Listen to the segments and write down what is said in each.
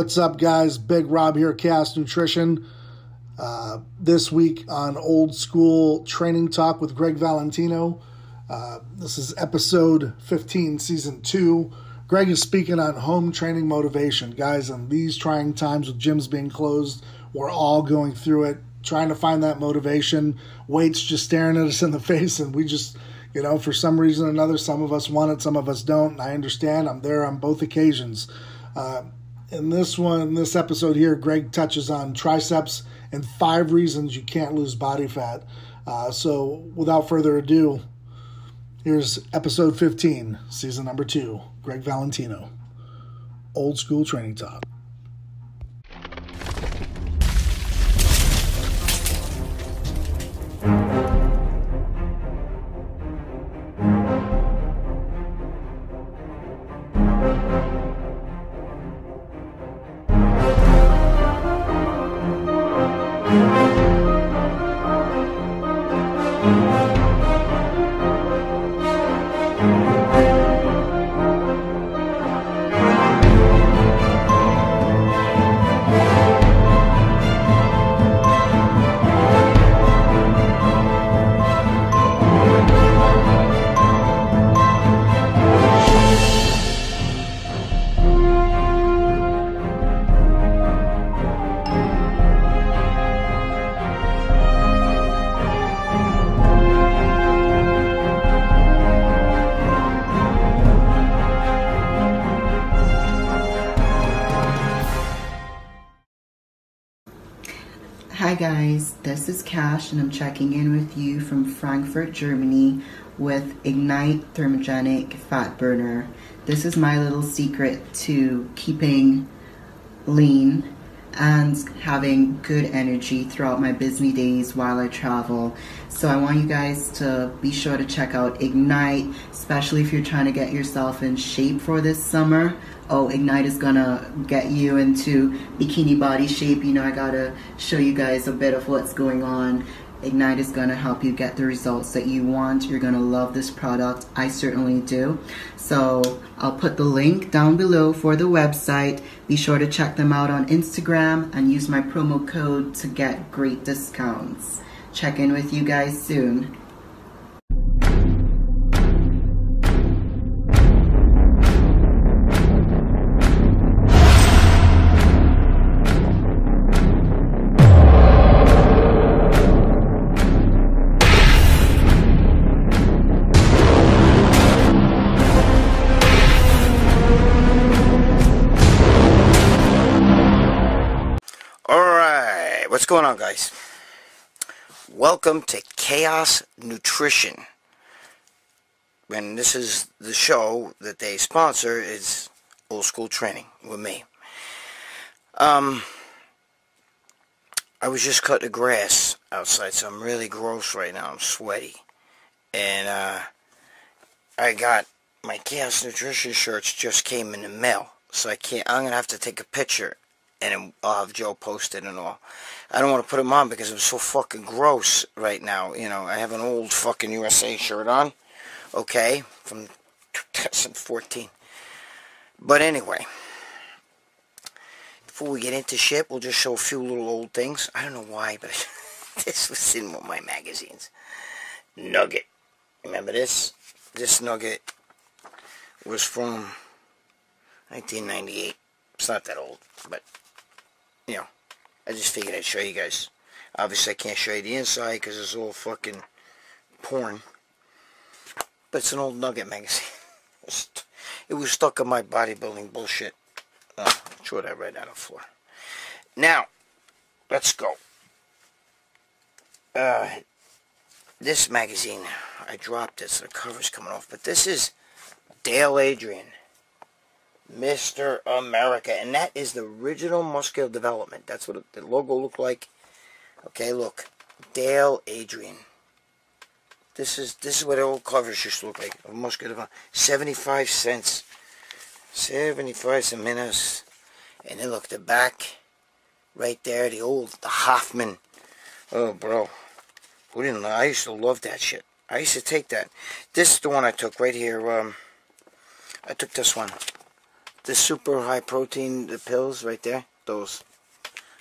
What's up, guys? Big Rob here, Chaos Nutrition. This week on Old School Training Talk with Gregg Valentino. This is episode 15, season 2. Gregg is speaking on home training motivation. Guys, in these trying times with gyms being closed, we're all going through it, trying to find that motivation. Weights just staring at us in the face, and we just, for some reason or another, some of us want it, some of us don't. And I understand. I'm there on both occasions. In this episode here, Gregg touches on triceps and 5 reasons you can't lose body fat. So without further ado, here's episode 15, season number 2, Gregg Valentino, Old School Training Talk. Hi guys, this is Cash and I'm checking in with you from Frankfurt, Germany with Ignite Thermogenic Fat Burner. This is my little secret to keeping lean and having good energy throughout my busy days while I travel. So I want you guys to be sure to check out Ignite, especially if you're trying to get yourself in shape for this summer. Oh, Ignite is gonna get you into bikini body shape. I gotta show you guys a bit of what's going on. Ignite is gonna help you get the results that you want. You're gonna love this product. I certainly do. So I'll put the link down below for the website. Be sure to check them out on Instagram and use my promo code to get great discounts. Check in with you guys soon. What's going on, guys? Welcome to Chaos Nutrition. And this is the show that they sponsor, is Old School Training with me. I was just cutting the grass outside, so I'm really gross right now. I'm sweaty. And I got my Chaos Nutrition shirts just came in the mail, so I'm going to have to take a picture and I'll have Joe post it and all. I don't want to put them on because I'm so fucking gross right now. I have an old fucking USA shirt on. Okay, from 2014. But anyway, before we get into shit, we'll just show a few little old things. I don't know why, but this was in one of my magazines. Nugget. Remember this? This nugget was from 1998. It's not that old, but I just figured I'd show you guys. Obviously, I can't show you the inside because it's all fucking porn. But it's an old Nugget magazine. It was stuck in my bodybuilding bullshit. Threw that right on the floor. Now, let's go. This magazine, I dropped it, so the cover's coming off. But this is Dale Adrian. Mr. America, and that is the original Muscular Development. That's what the logo looked like. Okay, look, Dale Adrian. This is what the old covers used to look like. Muscular Development, 75 cents, 75 cents. And then look, the back, right there, the Hoffman. Oh, bro, who didn't know? I used to love that shit. I used to take that. This is the one I took right here. I took this one. the super high protein, the pills right there, those.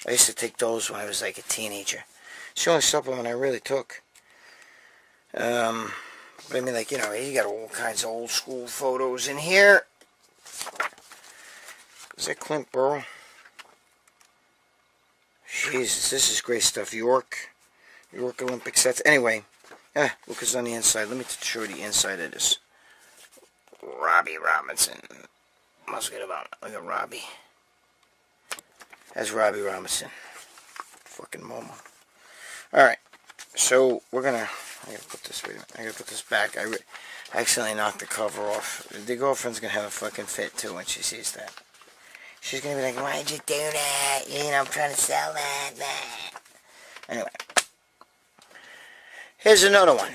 I used to take those when I was like a teenager. It's the only supplement I really took. But I mean, like, you know, you got all kinds of old school photos in here. Is that Clint Burrell? Jesus, this is great stuff. York Olympic sets. Anyway, look what's on the inside. Let me show you the inside of this. Robbie Robinson. Must get about it. Look at Robbie. That's Robbie Robinson. Fucking Momo. Alright. So, we're gonna... I gotta put this... Wait a minute. I gotta put this back. I accidentally knocked the cover off. The girlfriend's gonna have a fucking fit, too, when she sees that. She's gonna be like, why'd you do that? You know, I'm trying to sell that. Anyway. Here's another one.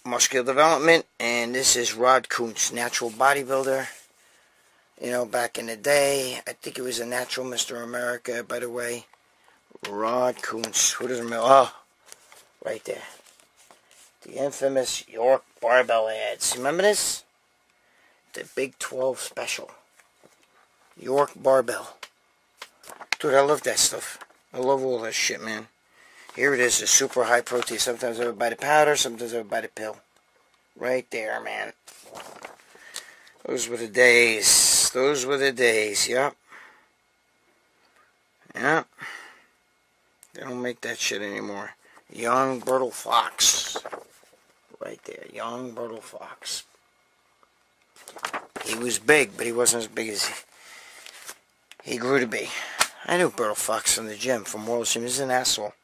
Muscular development. And this is Rod Kuntz, natural bodybuilder. You know, back in the day. I think it was a natural Mr. America, by the way. Rod Kuntz. Who doesn't remember? Oh, right there. The infamous York barbell ads. You remember this? The Big 12 special. York barbell. Dude, I love that stuff. I love all that shit, man. Here it is, the super high protein. Sometimes I would buy the powder, sometimes I would buy the pill. Right there, man. Those were the days. Those were the days, yep. Yep. They don't make that shit anymore. Young Bertle Fox. Right there, young Bertle Fox. He was big, but he wasn't as big as he grew to be. I knew Bertle Fox from the gym, from World Gym. He's an asshole.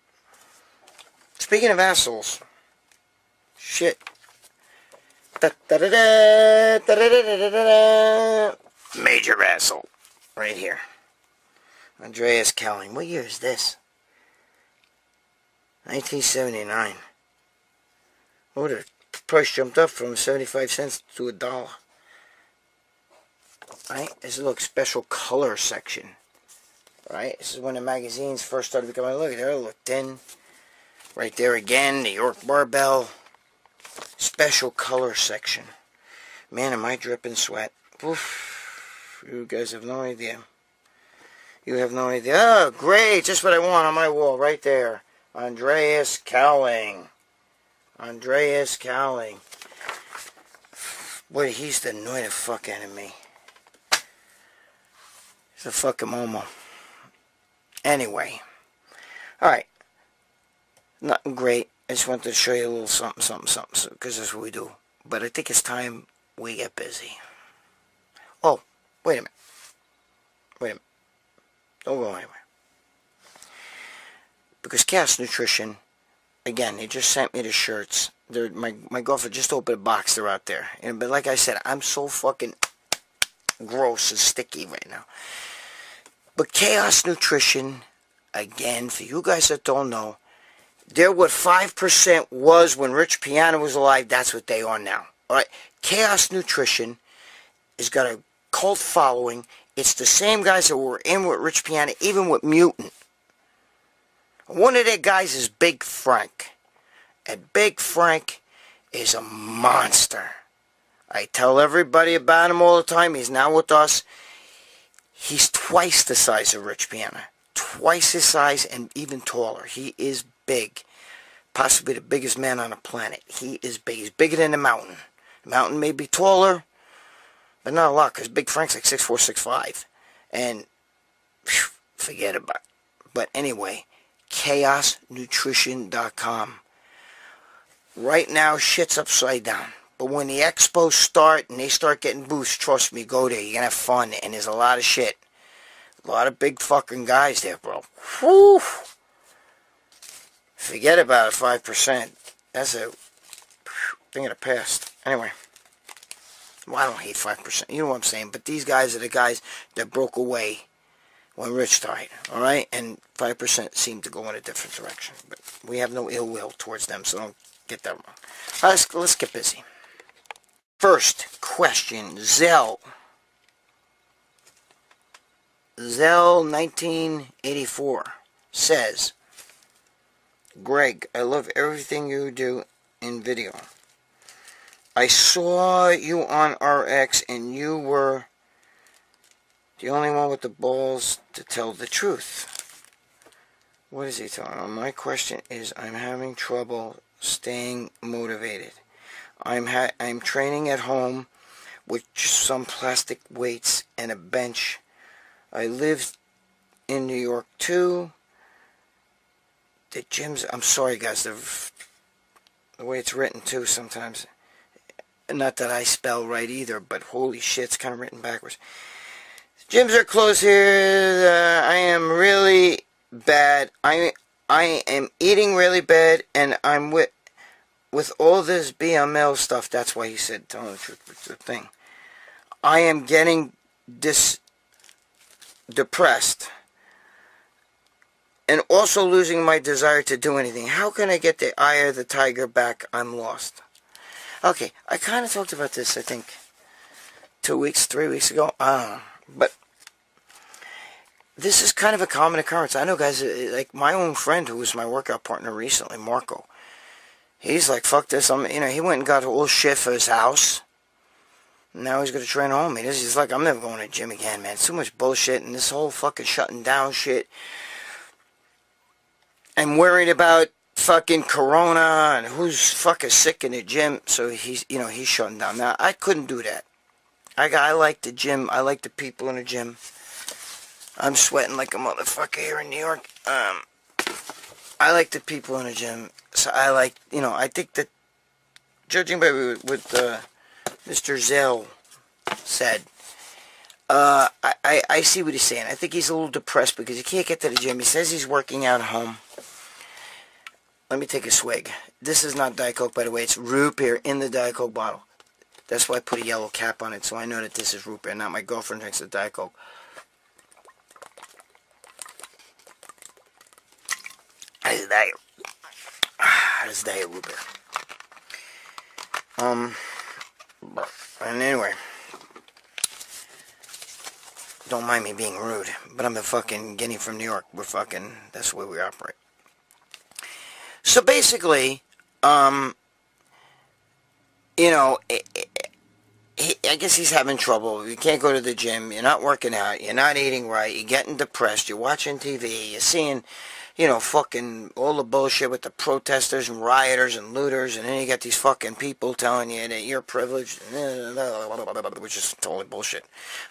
Speaking of assholes, shit. Major asshole. Right here. Andreas Cowling. What year is this? 1979. Oh, the price jumped up from 75 cents to $1. Right? This is, look, special color section. Right? This is when the magazines first started becoming, look there, look, thin. Right there again, the York barbell. Special color section. Man, am I dripping sweat. Oof. You guys have no idea. You have no idea. Oh, great. Just what I want on my wall. Right there. Andreas Cowling. Andreas Cowling. Boy, he's to annoy the fuck out of me. He's a fucking Momo. Anyway. Alright. Nothing great. I just wanted to show you a little something, because that's what we do. But I think it's time we get busy. Oh, wait a minute. Wait a minute. Don't go anywhere. Because Chaos Nutrition, again, they just sent me the shirts. My girlfriend just opened a box. They're out there. But like I said, I'm so fucking gross and sticky right now. But Chaos Nutrition, again, for you guys that don't know, they're what 5% was when Rich Piana was alive. That's what they are now. Alright? Chaos Nutrition has got a cult following. It's the same guys that were in with Rich Piana, even with Mutant. One of their guys is Big Frank. And Big Frank is a monster. I tell everybody about him all the time. He's now with us. He's twice the size of Rich Piana. Twice his size and even taller. He is big. Possibly the biggest man on the planet. He is big. He's bigger than the Mountain. The Mountain may be taller, but not a lot, because Big Frank's like 6'4", 6'5". And phew, forget about it. But anyway, chaosnutrition.com. Right now, shit's upside down. But when the expos start and they start getting boosts, trust me, go there. You're going to have fun. And there's a lot of shit. A lot of big fucking guys there, bro. Whew. Forget about it, 5%. That's a thing of the past. Anyway. Well, I don't hate 5%. You know what I'm saying. But these guys are the guys that broke away when Rich died. Alright? And 5% seem to go in a different direction. But we have no ill will towards them, so don't get that wrong. Let's get busy. First question. Zell 1984 says, Greg, I love everything you do in video. I saw you on RX and you were The only one with the balls to tell the truth. What is he telling me? My question is, I'm having trouble staying motivated. I'm training at home with just some plastic weights and a bench. I live in New York too. The gyms, I'm sorry guys, the way it's written too sometimes. Not that I spell right either, but holy shit, it's kind of written backwards. Gyms are closed here. I am really bad. I am eating really bad, and I'm with all this BML stuff. That's why he said, telling the truth, it's the thing. I am getting depressed, and also losing my desire to do anything. How can I get the eye of the tiger back? I'm lost. Okay, I kind of talked about this, I think, 2 weeks, 3 weeks ago. I don't know. But this is kind of a common occurrence. I know guys, like my own friend who was my workout partner recently, Marco. He's like, fuck this. He went and got a little shit for his house. Now he's going to train at home. He's like, I'm never going to the gym again, man. It's too much bullshit and this whole fucking shutting down shit. I'm worried about fucking corona and who's fucking sick in the gym. So he's shutting down. Now, I couldn't do that. I like the gym. I like the people in the gym. I'm sweating like a motherfucker here in New York. I like the people in the gym. So I like, I think that, judging by what Mr. Zell said, I see what he's saying. I think he's a little depressed because he can't get to the gym. He says he's working out at home. Let me take a swig. This is not Diet Coke, by the way. It's root beer in the Diet Coke bottle. That's why I put a yellow cap on it, so I know that this is root beer. Not my girlfriend drinks the Diet Coke. That's Diet root beer. And anyway, don't mind me being rude, but I'm a fucking Guinea from New York. That's the way we operate. So basically, I guess he's having trouble. You can't go to the gym. You're not working out. You're not eating right. You're getting depressed. You're watching TV. You're seeing, fucking all the bullshit with the protesters and rioters and looters. And then you got these fucking people telling you that you're privileged, which is totally bullshit.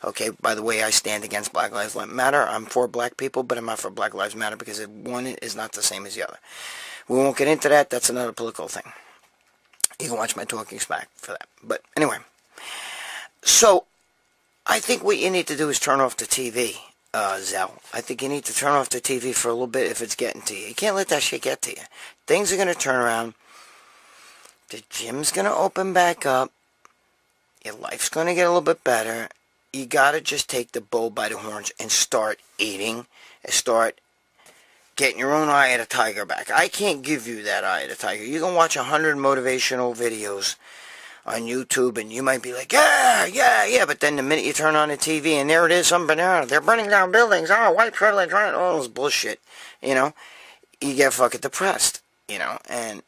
Okay, by the way, I stand against Black Lives Matter. I'm for black people, but I'm not for Black Lives Matter because one is not the same as the other. We won't get into that. That's another political thing. You can watch my Talking Smack for that. But anyway. So, I think what you need to do is turn off the TV, Zell. I think you need to turn off the TV for a little bit if it's getting to you. You can't let that shit get to you. Things are going to turn around. The gym's going to open back up. Your life's going to get a little bit better. You got to just take the bull by the horns and start eating. And start getting your own eye of the tiger back. I can't give you that eye of the tiger. You can watch 100 motivational videos on YouTube, and you might be like, yeah, but then the minute you turn on the TV, and there it is, they're burning down buildings, white privilege, all this bullshit, you get fucking depressed, and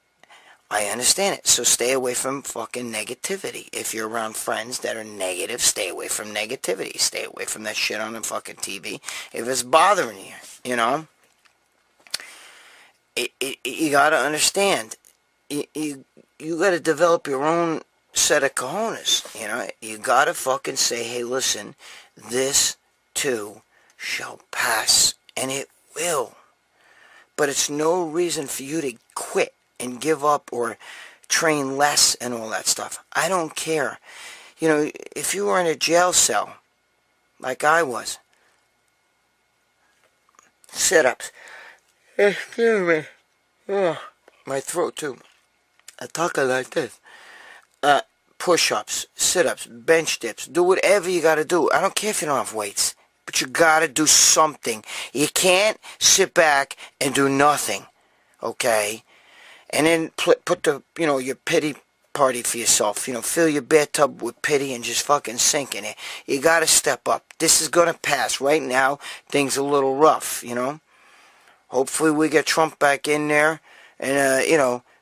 I understand it. So stay away from fucking negativity. If you're around friends that are negative, stay away from negativity. Stay away from that shit on the fucking TV. If it's bothering you, you gotta understand. You gotta develop your own set of cojones. You gotta fucking say, hey, listen, this too shall pass, and it will. But it's no reason for you to quit and give up or train less and all that stuff. I don't care. If you were in a jail cell, like I was, sit-ups. Excuse me. Oh, my throat, too. I talk like this. Push-ups, sit-ups, bench dips. Do whatever you gotta do. I don't care if you don't have weights. But you gotta do something. You can't sit back and do nothing. Okay? And then put the, your pity party for yourself. Fill your bathtub with pity and just fucking sink in it. You gotta step up. This is gonna pass. Right now, things are a little rough, Hopefully we get Trump back in there. And,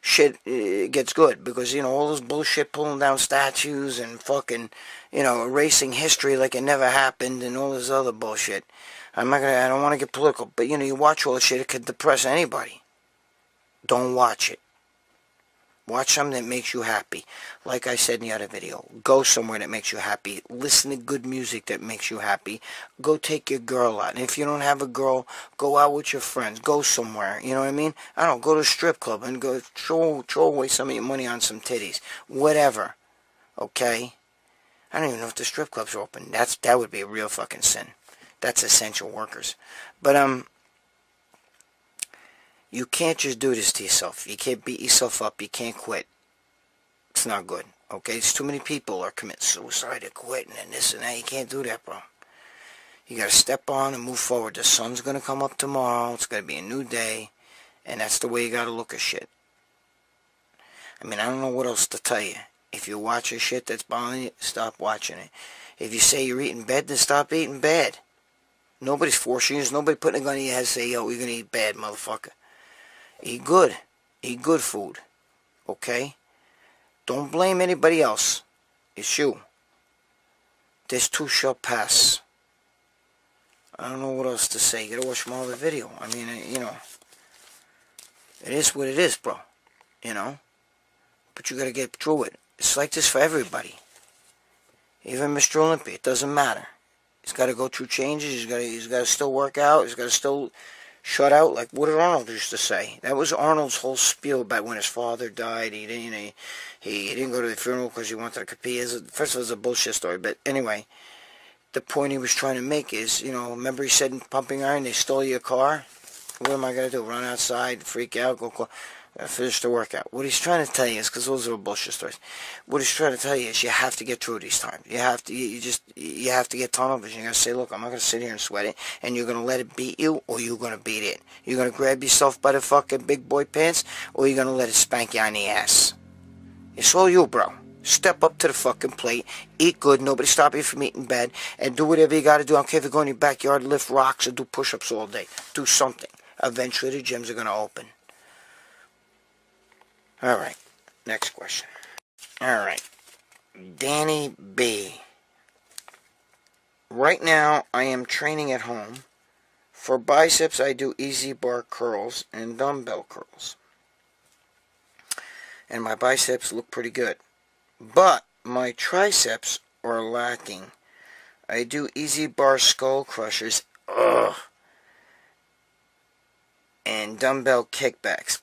shit gets good. Because, you know, all this bullshit pulling down statues and fucking, you know, erasing history like it never happened and all this other bullshit. I don't want to get political, but, you know, you watch all this shit, it could depress anybody. Don't watch it. Watch something that makes you happy. Like I said in the other video, go somewhere that makes you happy. Listen to good music that makes you happy. Go take your girl out. And if you don't have a girl, go out with your friends. Go somewhere. You know what I mean? I don't know, go to a strip club and go throw away some of your money on some titties. Whatever. Okay? I don't even know if the strip clubs are open. That would be a real fucking sin. That's essential workers. But, you can't just do this to yourself. You can't beat yourself up. You can't quit. It's not good. Okay? There's too many people are committing suicide or quitting and this and that. You can't do that, bro. You got to step on and move forward. The sun's going to come up tomorrow. It's going to be a new day. And that's the way you got to look at shit. I mean, I don't know what else to tell you. If you watch a shit that's bothering you, stop watching it. If you say you're eating bad, then stop eating bad. Nobody's forcing you. There's nobody putting a gun in your head and say, yo, you're going to eat bad, motherfucker. Eat good. Eat good food. Okay? Don't blame anybody else. It's you. This too shall pass. I don't know what else to say. You gotta watch my other video. I mean, you know. It is what it is, bro. You know? But you gotta get through it. It's like this for everybody. Even Mr. Olympia. It doesn't matter. He's gotta go through changes. He's gotta still work out. He's gotta still shut out, like what did Arnold used to say. That was Arnold's whole spiel about when his father died. He didn't, you know, he didn't go to the funeral because he wanted to compete. First of all, it's a bullshit story, but anyway, the point he was trying to make is, you know, remember he said in Pumping Iron, they stole your car? What am I going to do? Run outside, freak out, go finish the workout. What he's trying to tell you is, because those are bullshit stories, what he's trying to tell you is you have to get through these times. You have to, you have to get tunnel vision. You got to say, look, I'm not going to sit here and sweat it, and you're going to let it beat you, or you're going to beat it. You're going to grab yourself by the fucking big boy pants, or you're going to let it spank you on the ass. It's all you, bro. Step up to the fucking plate, eat good, nobody stop you from eating bad, and do whatever you got to do. I don't care if you go in your backyard, lift rocks, or do push-ups all day. Do something. Eventually the gyms are going to open. Alright, next question. Alright, Danny B. Right now, I am training at home. For biceps, I do easy bar curls and dumbbell curls. And my biceps look pretty good. But my triceps are lacking. I do easy bar skull crushers. Ugh. And dumbbell kickbacks.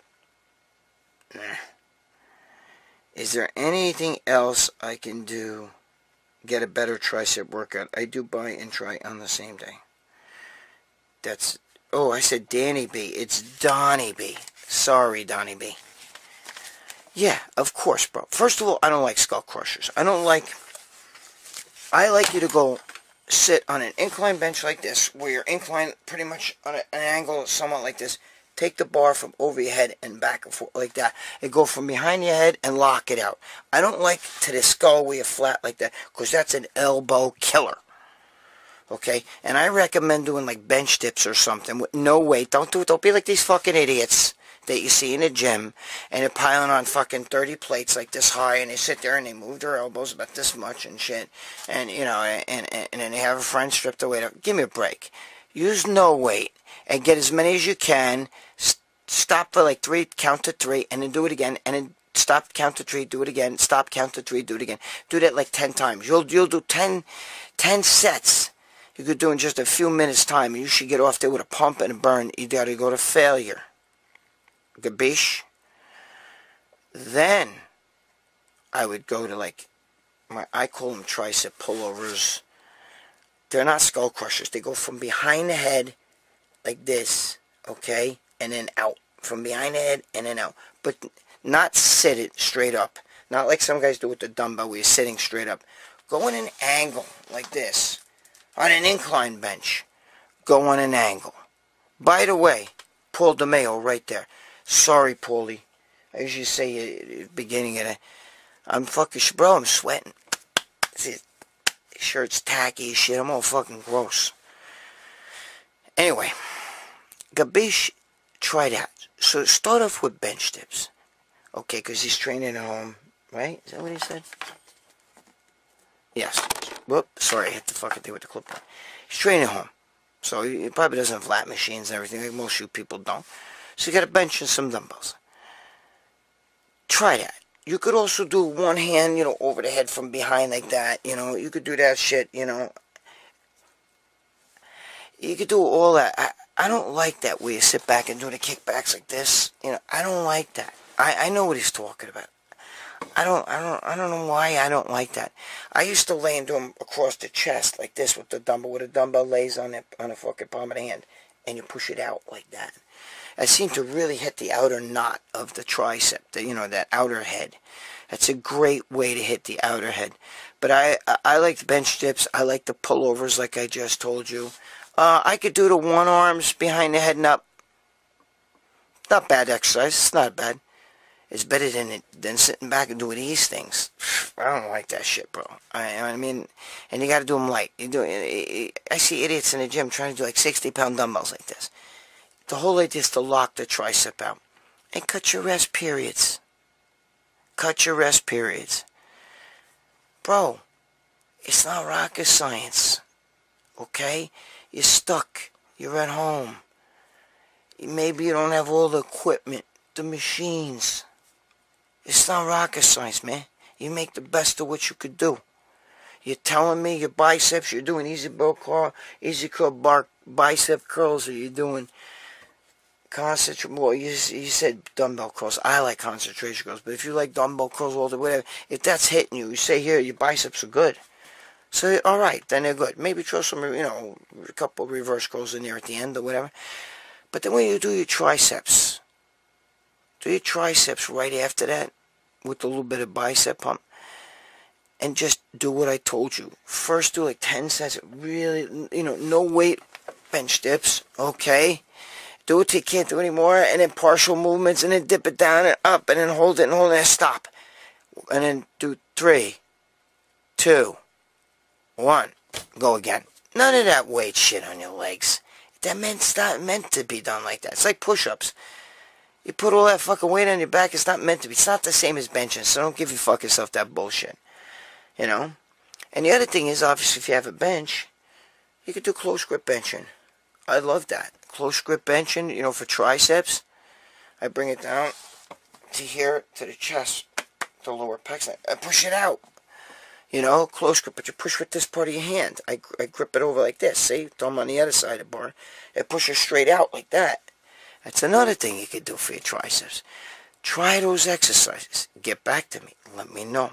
Is there anything else I can do get a better tricep workout? I do buy and try on the same day. That's, oh, I said Danny B. It's Donnie B. Sorry, Donnie B. Yeah, of course, bro. First of all, I don't like skull crushers. I like you to go sit on an incline bench like this, where you're inclined pretty much on an angle somewhat like this. Take the bar from over your head and back and forth like that. And go from behind your head and lock it out. I don't like to the skull where you're flat like that, because that's an elbow killer. Okay? And I recommend doing like bench dips or something with no weight. Don't do it. Don't be like these fucking idiots that you see in the gym, and they're piling on fucking 30 plates like this high, and they sit there and they move their elbows about this much and shit. And, you know, and then they have a friend strip the weight up. Give me a break. Use no weight and get as many as you can. Stop for like 3, count to 3, and then do it again, and then stop, count to 3, do it again, stop, count to 3, do it again. Do that like 10 times. You'll do 10 sets. You could do in just a few minutes time, and you should get off there with a pump and a burn. You got to go to failure. Gabish. Then I would go to like I call them tricep pullovers. They're not skull crushers. They go from behind the head like this, okay, and then out. From behind the head and then out. But not sit it straight up. Not like some guys do with the dumbbell where you're sitting straight up. Go in an angle like this. On an incline bench. Go on an angle. By the way, Paul DeMeo right there. Sorry, Paulie. I usually say at the beginning of the... I'm fucking... Bro, I'm sweating. See, shirt's tacky as shit. I'm all fucking gross. Anyway. Gabish, try that. So start off with bench dips. Okay, because he's training at home, right? Is that what he said? Yes. Whoop, sorry, I hit the fucking thing with the clipboard. He's training at home. So he probably doesn't have lap machines and everything, like most you people don't. So you got a bench and some dumbbells. Try that. You could also do one hand, over the head from behind like that, You could do that shit, You could do all that. I don't like that where you sit back and do the kickbacks like this. I don't like that. I know what he's talking about. I don't know why I don't like that. I used to lay and do them across the chest like this with the dumbbell, where the dumbbell lays on a fucking palm of the hand, and you push it out like that. I seem to really hit the outer knot of the tricep, that outer head. That's a great way to hit the outer head. But I like the bench dips. I like the pullovers like I just told you. I could do the one arms behind the head and up. Not bad exercise. It's not bad. It's better than sitting back and doing these things. I don't like that shit, bro. I mean, and you got to do them light. I see idiots in the gym trying to do like 60-pound dumbbells like this. The whole idea is to lock the tricep out. And cut your rest periods. Cut your rest periods. Bro, it's not rocket science. Okay? You're stuck. You're at home. Maybe you don't have all the equipment, the machines. It's not rocket science, man. You make the best of what you could do. You're telling me your biceps, you're doing easy curl bicep curls, or you're doing well, you said dumbbell curls. I like concentration curls, but if you like dumbbell curls, whatever, if that's hitting you, you say here your biceps are good. So all right, then they're good. Maybe throw some, a couple of reverse curls in there at the end or whatever. But then when you do your triceps, right after that with a little bit of bicep pump, and just do what I told you. First, do like 10 sets. Really, no weight bench dips. Okay. Do it till you can't do anymore, and then partial movements, and then dip it down and up, and then hold it and stop. And then do 3, 2, 1. Go again. None of that weight shit on your legs. It's not meant to be done like that. It's like push-ups. You put all that fucking weight on your back, it's not meant to be. It's not the same as benching, so don't give your fucking self that bullshit. And the other thing is, obviously, if you have a bench, you could do close grip benching. I love that. Close grip benching, for triceps. I bring it down to here, to the chest, the lower pecs. I push it out. Close grip, but you push with this part of your hand. I grip it over like this, see? Thumb on the other side of the bar. It pushes straight out like that. That's another thing you could do for your triceps. Try those exercises. Get back to me. Let me know.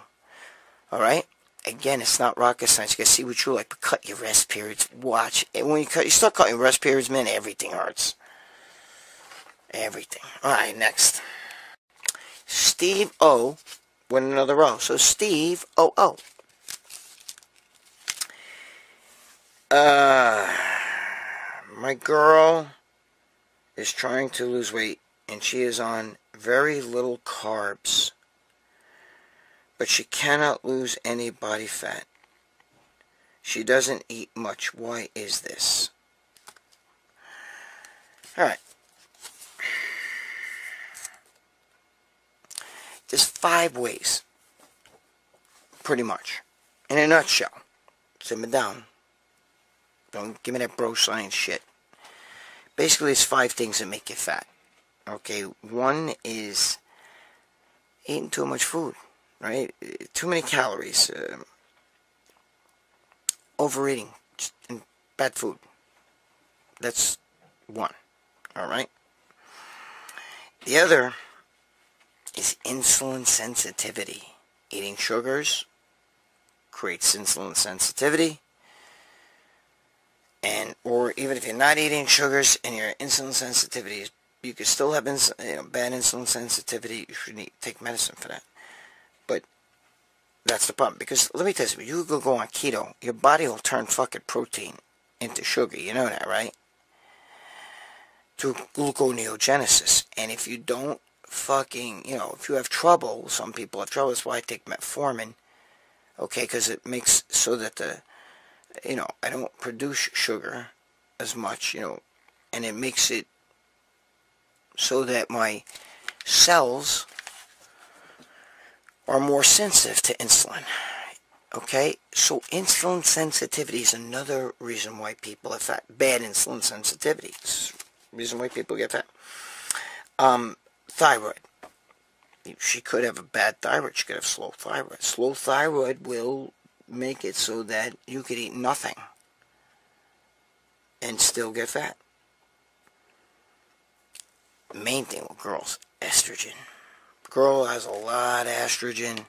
Alright? Again, it's not rocket science. You gotta see what you like, but cut your rest periods. Watch. And when you start cutting rest periods, man, everything hurts. Everything. Alright, next. Steve O. with another O. So Steve O. My girl is trying to lose weight, and she is on very little carbs, but she cannot lose any body fat. She doesn't eat much. Why is this? Alright. There's 5 ways, pretty much, in a nutshell. Simmer down. Don't give me that bro science shit. Basically, it's 5 things that make you fat. Okay, one is eating too much food, right? Too many calories. Overeating. And bad food. That's one. Alright? The other is insulin sensitivity. Eating sugars creates insulin sensitivity. Or even if you're not eating sugars and your insulin sensitivity, you could still have bad insulin sensitivity. You should take medicine for that. But that's the problem. Because let me tell you something. You could go on keto. Your body will turn fucking protein into sugar. You know that, right? Through gluconeogenesis. And if you don't fucking, if you have trouble, some people have trouble. That's why I take metformin. Okay, because it makes so that I don't produce sugar as much, and it makes it so that my cells are more sensitive to insulin. Okay, so insulin sensitivity is another reason why people have fat. Bad insulin sensitivity. It's the reason why people get fat. Thyroid. She could have a bad thyroid. She could have slow thyroid. Slow thyroid will make it so that you could eat nothing and still get fat. The main thing with girls, estrogen. Girl has a lot of estrogen.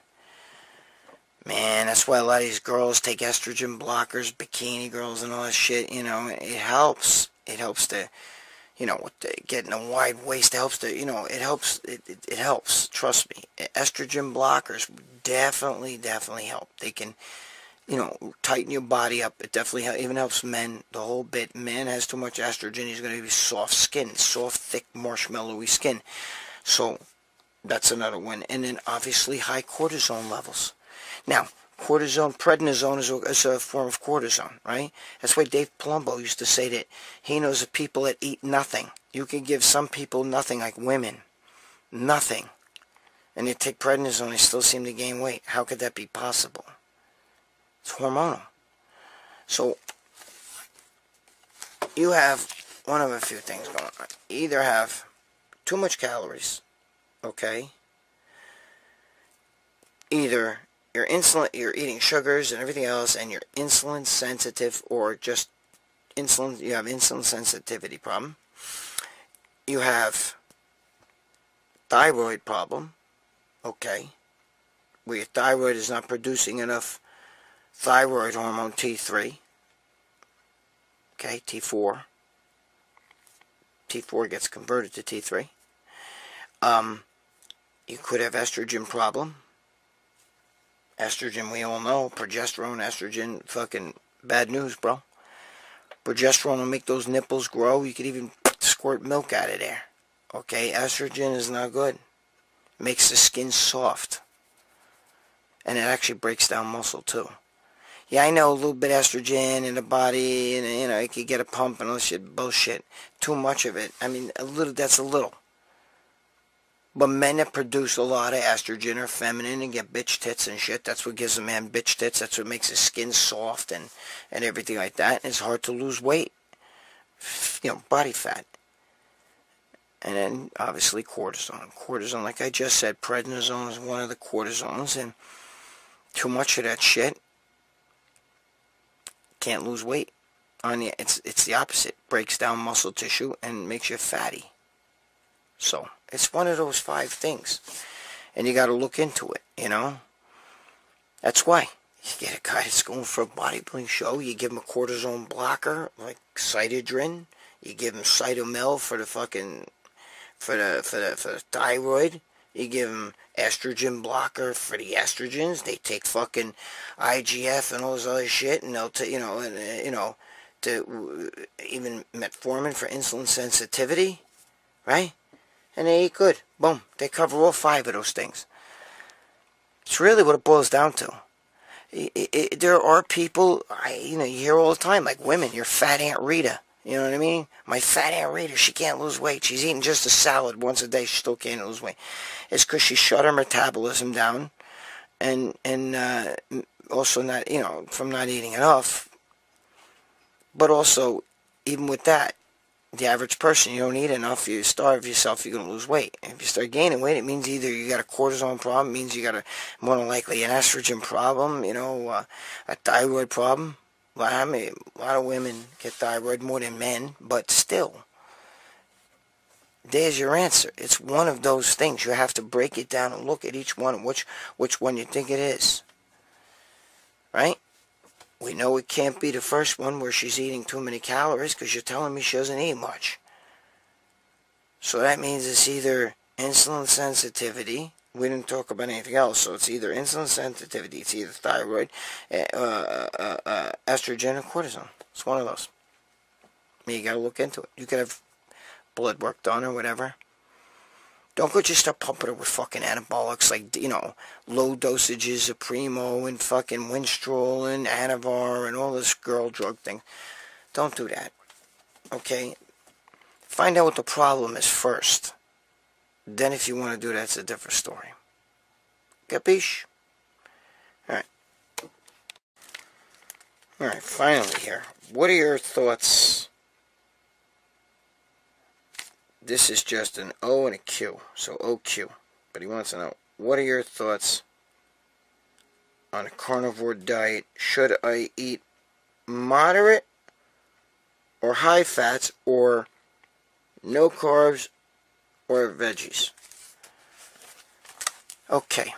Man, that's why a lot of these girls take estrogen blockers, bikini girls and all that shit, you know. It helps. It helps to, you know, with the, getting a wide waist, it helps to, you know, it helps, it helps, trust me. Estrogen blockers definitely help. They can, you know, tighten your body up. It definitely even helps men, the whole bit. Man has too much estrogen, he's going to be soft skin, soft, thick, marshmallowy skin. So, that's another one. And then, obviously, high cortisone levels. Now, prednisone is a form of cortisone, right? That's why Dave Palumbo used to say that he knows of people that eat nothing. You can give some people nothing, like women. Nothing. And they take prednisone, they still seem to gain weight. How could that be possible? It's hormonal. So, you have one of a few things going on. You either have too much calories, okay? Either you're eating sugars and everything else, and you're insulin sensitive, or just insulin, you have insulin sensitivity problem. You have thyroid problem, okay, where your thyroid is not producing enough thyroid hormone T3, okay, T4 gets converted to T3. You could have estrogen problem. Estrogen, we all know, progesterone, estrogen, fucking bad news, bro. Progesterone will make those nipples grow. You could even squirt milk out of there. Okay, estrogen is not good. Makes the skin soft. And it actually breaks down muscle, too. Yeah, I know, a little bit of estrogen in the body, and, you know, it could get a pump and all this shit, bullshit. Too much of it. I mean, a little, that's a little. But men that produce a lot of estrogen are feminine and get bitch tits and shit. That's what gives a man bitch tits. That's what makes his skin soft and everything like that. And it's hard to lose weight. You know, body fat. And then, obviously, cortisone. Cortisone, like I just said, prednisone is one of the cortisones. And too much of that shit, can't lose weight. It's the opposite. Breaks down muscle tissue and makes you fatty. So, it's one of those 5 things. And you got to look into it, you know. That's why. You get a guy that's going for a bodybuilding show, you give him a cortisone blocker, like Cytodrin. You give him Cytomel for the fucking, for the thyroid. You give him estrogen blocker for the estrogens. They take fucking IGF and all this other shit, and they'll, even metformin for insulin sensitivity, right? And they eat good. Boom. They cover all 5 of those things. It's really what it boils down to. There are people, you hear all the time, like women, your fat Aunt Rita. You know what I mean? My fat Aunt Rita, she can't lose weight. She's eating just a salad once a day. She still can't lose weight. It's because she shut her metabolism down. And also not, from not eating enough. But also, even with that, the average person, you don't eat enough, you starve yourself, you're going to lose weight. If you start gaining weight, it means either you got a cortisone problem, it means you got more than likely an estrogen problem, a thyroid problem. I mean, a lot of women get thyroid more than men, but still, there's your answer. It's one of those things. You have to break it down and look at each one and which one you think it is. Right? We know it can't be the first one where she's eating too many calories because you're telling me she doesn't eat much. So that means it's either insulin sensitivity. We didn't talk about anything else. So it's either insulin sensitivity, it's either thyroid, estrogen, or cortisone. It's one of those. I mean, you got to look into it. You could have blood work done or whatever. Don't go just start pumping her with fucking anabolics like, low dosages of Primo and fucking Winstrol and Anavar and all this girl drug thing. Don't do that. Okay? Find out what the problem is first. Then if you want to do that, it's a different story. Capiche? Alright. Alright, finally here. What are your thoughts? This is just an O and a Q. So OQ. But he wants to know, what are your thoughts on a carnivore diet? Should I eat moderate or high fats, or no carbs, or veggies? Okay.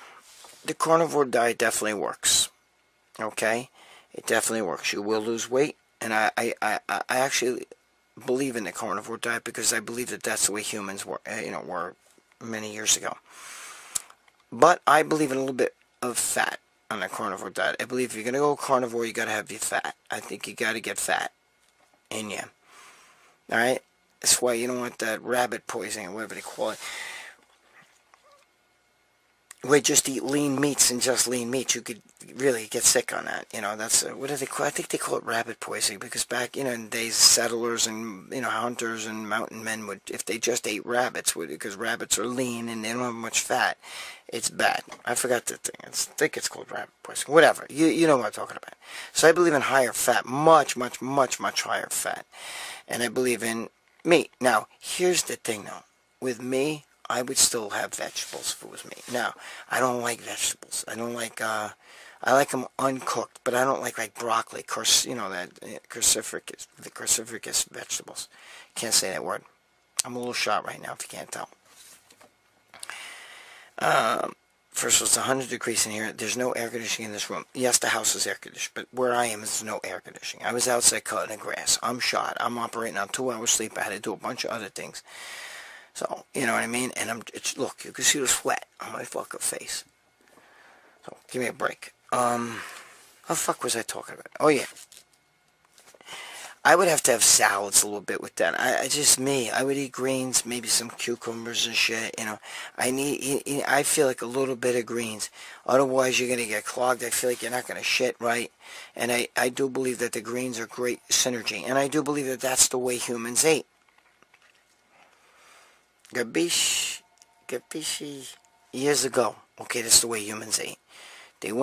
The carnivore diet definitely works. Okay? It definitely works. You will lose weight. And I actually believe in the carnivore diet because I believe that that's the way humans were, were many years ago. But I believe in a little bit of fat on the carnivore diet. I believe if you're going to go carnivore, you got to have your fat. I think you got to get fat in you. Alright? That's why you don't want that rabbit poisoning, or whatever they call it. Where just eat lean meats and just lean meat. You could really get sick on that. That's, what do they call it? I think they call it rabbit poisoning, because back, in the days, settlers and, hunters and mountain men would, if they just ate rabbits, because rabbits are lean and they don't have much fat, it's bad. I forgot the thing. I think it's called rabbit poisoning. Whatever. You know what I'm talking about. So I believe in higher fat. Much, much, much, much higher fat. And I believe in meat. Now, here's the thing, though. With me, I would still have vegetables if it was me. Now, I don't like vegetables. I don't like, I like them uncooked, but I don't like broccoli, the cruciferous vegetables. Can't say that word. I'm a little shot right now, if you can't tell. First of all, it's 100 degrees in here. There's no air conditioning in this room. Yes, the house is air conditioned, but where I am, there's no air conditioning. I was outside cutting the grass. I'm shot. I'm operating on 2 hours sleep. I had to do a bunch of other things. So, you know what I mean? And look, you can see the sweat on my fucking face. So, give me a break. How the fuck was I talking about? Oh, yeah. I would have to have salads a little bit with that. I would eat greens, maybe some cucumbers and shit, I feel like a little bit of greens. Otherwise, you're going to get clogged. I feel like you're not going to shit right. And I do believe that the greens are great synergy. And I do believe that that's the way humans ate. Gabish, years ago. Okay, that's the way humans ate. They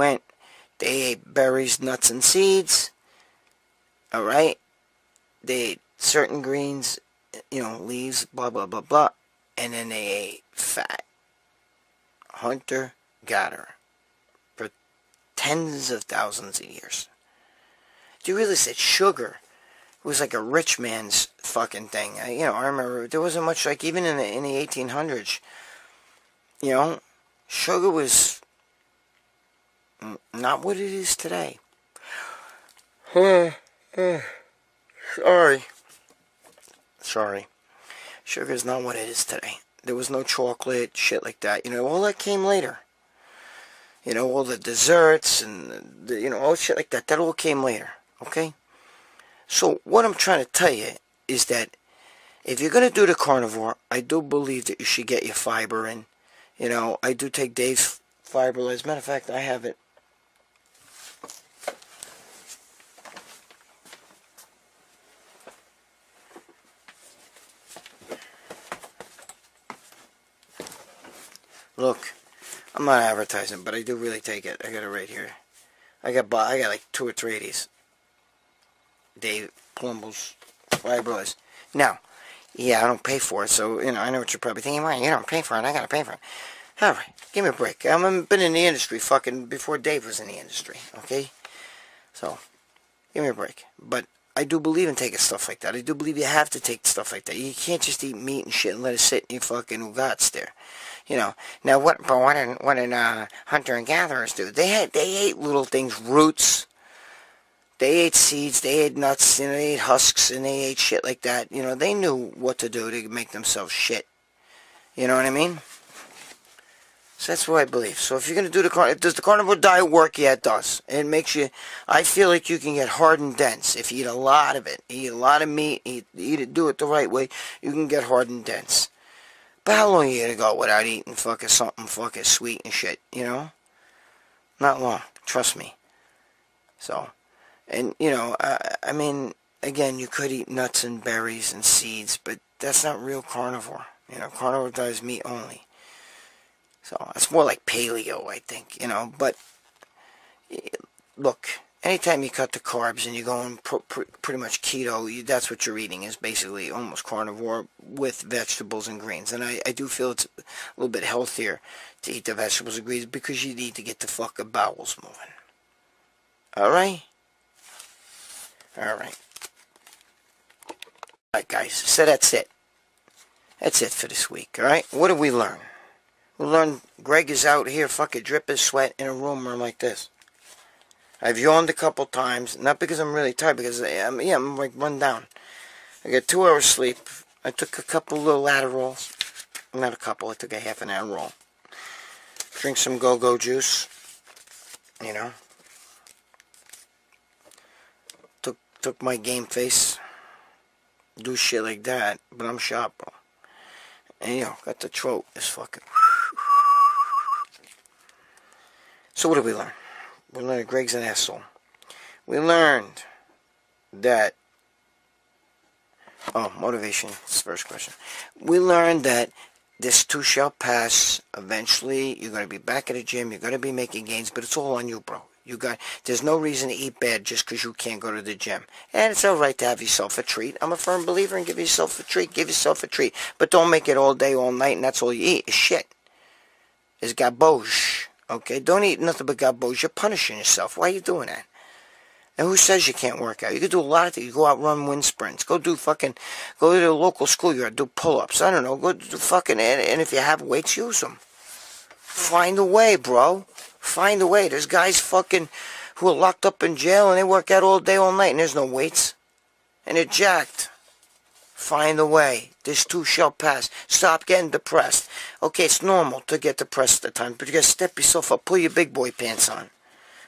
ate berries, nuts, and seeds. Alright? They ate certain greens, leaves, blah, blah, blah, blah. And then they ate fat. Hunter-gatherer. For tens of thousands of years. Do you realize that sugar was like a rich man's fucking thing? I remember there wasn't much, even in the 1800s, sugar was not what it is today. Sorry. Sugar is not what it is today. There was no chocolate, shit like that. All that came later. All the desserts and, all shit like that. That all came later. Okay? So, what I'm trying to tell you is that if you're going to do the carnivore, I do believe that you should get your fiber in. I do take Dave's fiber. As a matter of fact, I have it. Look, I'm not advertising, but I do really take it. I got it right here. I got like 2 or 3 of these. Dave Plumbo's fibrous. Now, yeah, I don't pay for it, so, I know what you're probably thinking. Well, you don't pay for it, I gotta pay for it. Alright, give me a break. I've been in the industry fucking before Dave was in the industry, okay? So, give me a break. But I do believe in taking stuff like that. I do believe you have to take stuff like that. You can't just eat meat and shit and let it sit in your fucking guts there. Now what did hunter and gatherers do? They ate little things, roots. They ate seeds, they ate nuts, they ate husks, and they ate shit like that. They knew what to do to make themselves shit. You know what I mean? So that's what I believe. So if you're going to do does the carnivore diet work? Yeah, it does. It makes you, I feel like you can get hard and dense if you eat a lot of it. You eat a lot of meat, do it the right way, you can get hard and dense. But how long are you going to go without eating fucking something fucking sweet and shit, Not long. Trust me. So... And, I mean, again, you could eat nuts and berries and seeds, but that's not real carnivore. Carnivore diet is meat only. So it's more like paleo, I think, you know. But look, anytime you cut the carbs and you're going pretty much keto, that's what you're eating, is basically almost carnivore with vegetables and greens. And I do feel it's a little bit healthier to eat the vegetables and greens because you need to get the fucking bowels moving. Alright? Alright. Alright, guys. So that's it. That's it for this week, alright? What did we learn? We learned Gregg is out here fucking dripping sweat in a room like this. I've yawned a couple times, not because I'm really tired, because I'm like run down. I got 2 hours sleep. I took a couple little Adderalls. Not a couple, I took a half an Adderall. Drink some go-go juice. You know. Took my game face. Do shit like that, but I'm sharp, bro. And, you know, got the throat. It's fucking... So what did we learn? We learned Gregg's an asshole. We learned that... Oh, motivation. That's the first question. We learned that this too shall pass. Eventually, you're going to be back at the gym. You're going to be making gains, but it's all on you, bro. There's no reason to eat bad just because you can't go to the gym. And it's alright to have yourself a treat. I'm a firm believer in give yourself a treat. Give yourself a treat. But don't make it all day, all night, and that's all you eat. It's shit. It's garbage. Okay? Don't eat nothing but garbage. You're punishing yourself. Why are you doing that? And who says you can't work out? You can do a lot of things. You go out, run wind sprints. Go to the local schoolyard, do pull-ups. I don't know. Go do fucking, and if you have weights, use them. Find a way, bro. Find a way. There's guys fucking who are locked up in jail and they work out all day, all night, and there's no weights. And they're jacked. Find a way. This too shall pass. Stop getting depressed. Okay, it's normal to get depressed at times, but you gotta step yourself up. Pull your big boy pants on.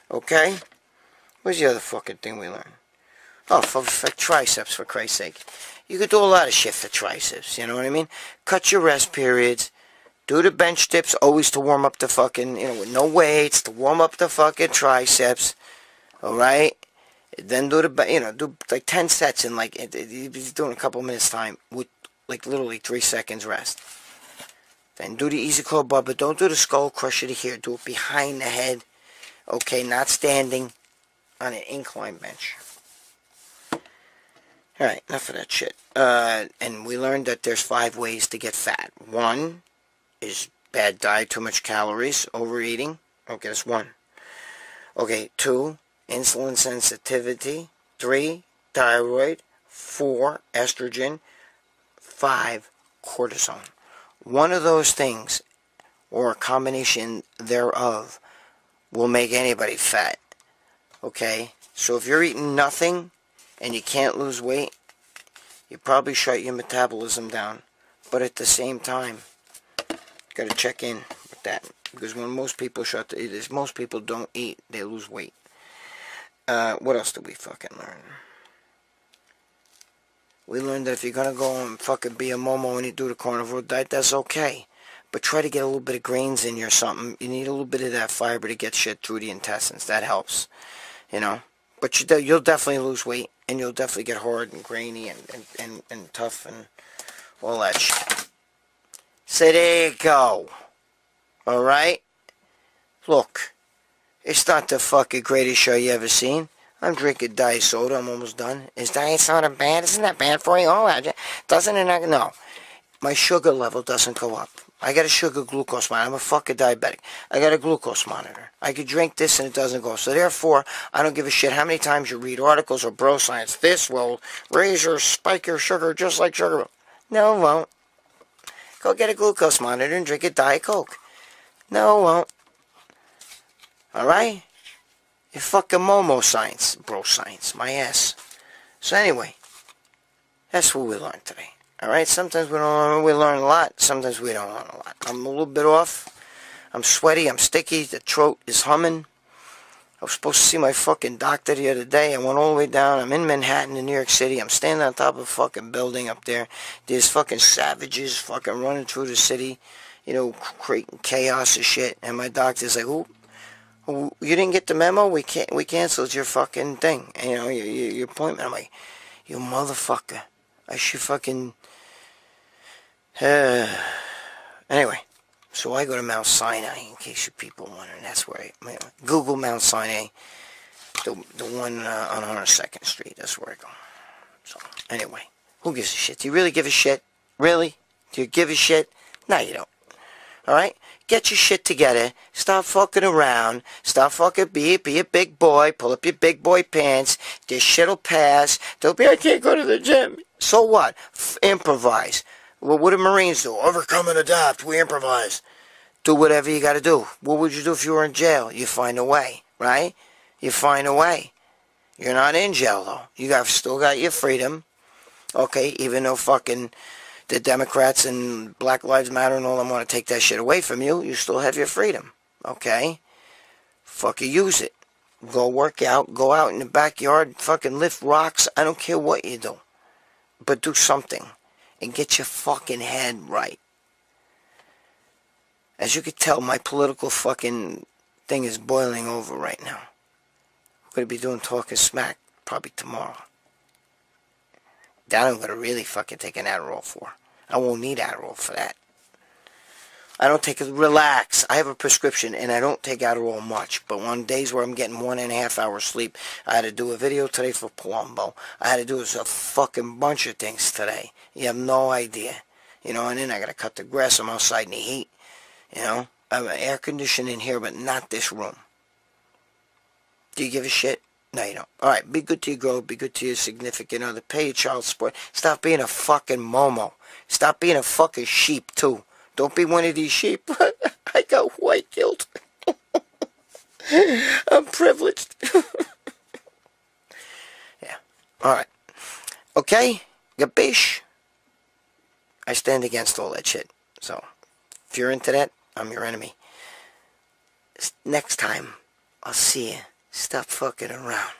Okay? Where's the other fucking thing we learned? Oh, for triceps, for Christ's sake. You could do a lot of shit for triceps, you know what I mean? Cut your rest periods. Do the bench dips always to warm up the fucking, you know, with no weights, to warm up the fucking triceps. Alright? Then do do like 10 sets in like, you're doing a couple minutes time with like literally 3 seconds rest. Then do the easy core bar, but don't do the skull crusher to here. Do it behind the head. Okay, not standing on an incline bench. Alright, enough of that shit. And we learned that there's 5 ways to get fat. 1 is bad diet, too much calories, overeating. Okay, that's 1. Okay, 2, insulin sensitivity. 3, thyroid. 4, estrogen. 5, cortisone. One of those things, or a combination thereof, will make anybody fat. Okay? So if you're eating nothing and you can't lose weight, you probably shut your metabolism down. But at the same time, got to check in with that, because when most people most people don't eat, they lose weight. What else did we fucking learn? We learned that if you're gonna go and fucking be a momo and you do the carnivore diet, that's okay. But try to get a little bit of grains in you or something. You need a little bit of that fiber to get shit through the intestines. That helps, you know. But you'll definitely lose weight, and you'll definitely get hard and grainy and tough and all that shit. So there you go. Alright? Look, it's not the fucking greatest show you ever seen. I'm drinking diet soda. I'm almost done. Is diet soda bad? Isn't that bad for you? Oh, doesn't it not? No. My sugar level doesn't go up. I got a sugar glucose monitor. I'm a fucking diabetic. I got a glucose monitor. I could drink this and it doesn't go. So therefore, I don't give a shit how many times you read articles or bro science. This will raise or spike your sugar just like sugar. No, it won't. Go get a glucose monitor and drink a Diet Coke. No, it won't. Alright? You fucking Momo science. Bro science. My ass. So anyway, that's what we learned today. Alright? Sometimes we learn a lot. Sometimes we don't learn a lot. I'm a little bit off. I'm sweaty. I'm sticky. The throat is humming. I was supposed to see my fucking doctor the other day. I went all the way down. I'm in Manhattan in New York City. I'm standing on top of a fucking building up there. There's fucking savages fucking running through the city, you know, creating chaos and shit. And my doctor's like, "Oh, you didn't get the memo? We canceled your fucking thing. And, you know, your appointment." I'm like, "You motherfucker. I should fucking..." Anyway, So I go to Mount Sinai, in case you people are wondering. That's where I Google Mount Sinai, the one on 102nd Street. That's where I go. So, anyway, who gives a shit? Do you really give a shit? Really? Do you give a shit? No, you don't. Alright? Get your shit together. Stop fucking around. Stop fucking be a big boy. Pull up your big boy pants. This shit'll pass. Don't be, I can't go to the gym. So what? Improvise. Well, what do Marines do? Overcome and adapt. We improvise. Do whatever you gotta do. What would you do if you were in jail? You find a way, right? You find a way. You're not in jail, though. You still got your freedom. Okay, even though fucking the Democrats and Black Lives Matter and all them want to take that shit away from you, you still have your freedom. Okay? Fucking use it. Go work out. Go out in the backyard. Fucking lift rocks. I don't care what you do. But do something. And get your fucking head right. As you can tell, my political fucking thing is boiling over right now. I'm going to be doing Talking Smack probably tomorrow. That I'm going to really fucking take an Adderall for. I won't need Adderall for that. I don't take it. Relax. I have a prescription and I don't take Adderall much. But on days where I'm getting 1.5 hours sleep, I had to do a video today for Palumbo. I had to do a fucking bunch of things today. You have no idea. You know, and then I got to cut the grass. I'm outside in the heat. You know, I have an air conditioner in here, but not this room. Do you give a shit? No, you don't. Alright, be good to your girl. Be good to your significant other. Pay your child support. Stop being a fucking momo. Stop being a fucking sheep, too. Don't be one of these sheep. I got white guilt. I'm privileged. Yeah. Alright. Okay? Gabish? I stand against all that shit. So, if you're into that, I'm your enemy. Next time, I'll see you. Stop fucking around.